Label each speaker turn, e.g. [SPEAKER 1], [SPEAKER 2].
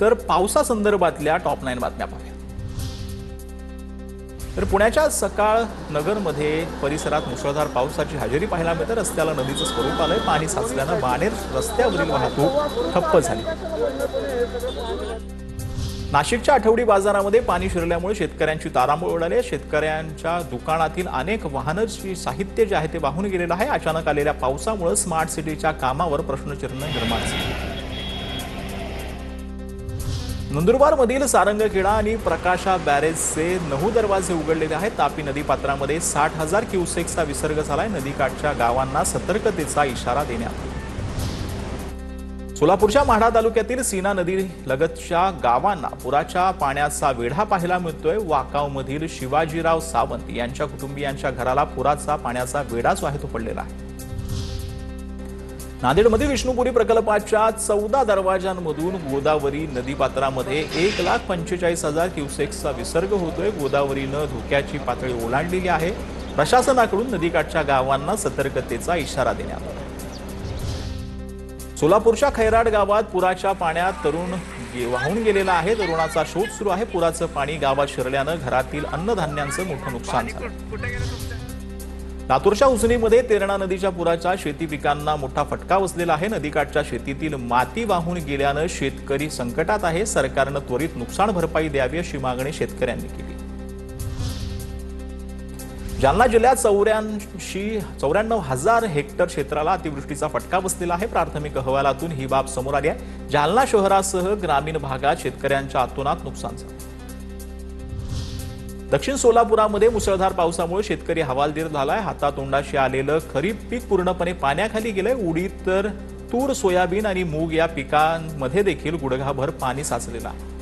[SPEAKER 1] तर पावसासंदर्भातल्या टॉप 9 बातम्या पाहूया। तर पुण्याच्या सकाळ नगरमध्ये परिसरात मुसळधार पावसाची हजेरी पाहायला मिळते। रस्त्याला नदीचं स्वरूप आलंय। पाणी साचल्यानं बाणेर रस्त्यावरील वाहतूक ठप्प झाली। नाशिकच्या आठवडी बाजारामध्ये पाणी शिरल्यामुळे शेतकऱ्यांची तारांबळ उडाली। शेतकऱ्यांच्या दुकानातील अनेक वाहनांची साहित्य जे आहे ते वाहून गेलेलं आहे। अचानक आलेल्या पावसामुळे स्मार्ट सिटीच्या कामावर प्रश्नचिन्ह निर्माण झाले। नंदुरबारमधील सारंगखेडा आणि प्रकाशा बॅरेजचे 9 दरवाजे उघडलेले आहेत। तापी नदीपात्रामध्ये 60,000 क्युसेक्सचा विसर्ग झालाय। नदीकाठच्या गावांना सतर्कतेचा इशारा देण्यात आला। सोलापूरच्या माढा तालुक्यातील सीना नदी लगतच्या गावांना पुराच्या पाण्याचा वेढा पाहायला मिळतोय। वाकावमधील शिवाजीराव सावंत यांच्या कुटुंबियांच्या घराला पुराचा पाण्याचा वेढाच वाहतो पडलेला आहे। नांदेडमध्ये विष्णुपुरी प्रकल्पाच्या 14 दरवाजांमधून गोदावरी नदीपात्रामध्ये 1,45,000 क्युसेक्सचा विसर्ग होतोय। गोदावरीनं धोक्याची पातळी ओलांडलेली आहे। प्रशासनाकडून नदीकाठच्या गावांना सतर्कतेचा इशारा देण्यात आला। सोलापूरच्या खैराड गावात पुराच्या पाण्यात तरुण वाहून गेलेला आहे। तरुणाचा शोध सुरू आहे। पुराचं पाणी गावात शिरल्यानं घरातील अन्नधान्यांचं मोठं नुकसान झालं। लातूरच्या उजनीमध्ये तेरणा नदीच्या पुराचा शेती पिकांना मोठा फटका बसलेला आहे। नदीकाठच्या शेतीतील माती वाहून गेल्यानं शेतकरी संकटात आहे। सरकारनं त्वरित नुकसान भरपाई द्यावी अशी मागणी शेतकऱ्यांनी केली। जालना जिल्ह्यात 94,000 हेक्टर क्षेत्राला अतिवृष्टीचा फटका बसलेला आहे। प्राथमिक अहवालातून ही बाब समोर आली आहे। जालना शहरासह ग्रामीण भागात शेतकऱ्यांच्या अतोनात नुकसान झालं। दक्षिण सोलापुरामध्ये मुसळधार पावसामुळे शेतकरी हवालदिल झालाय। हातातोंडाशी आलेलं खरीप पीक पूर्णपणे पाण्याखाली गेलंय। उडीद तर तूर, सोयाबीन आणि मूग या पिकांमध्ये देखील गुडघाभर पाणी साचलेलं आहे।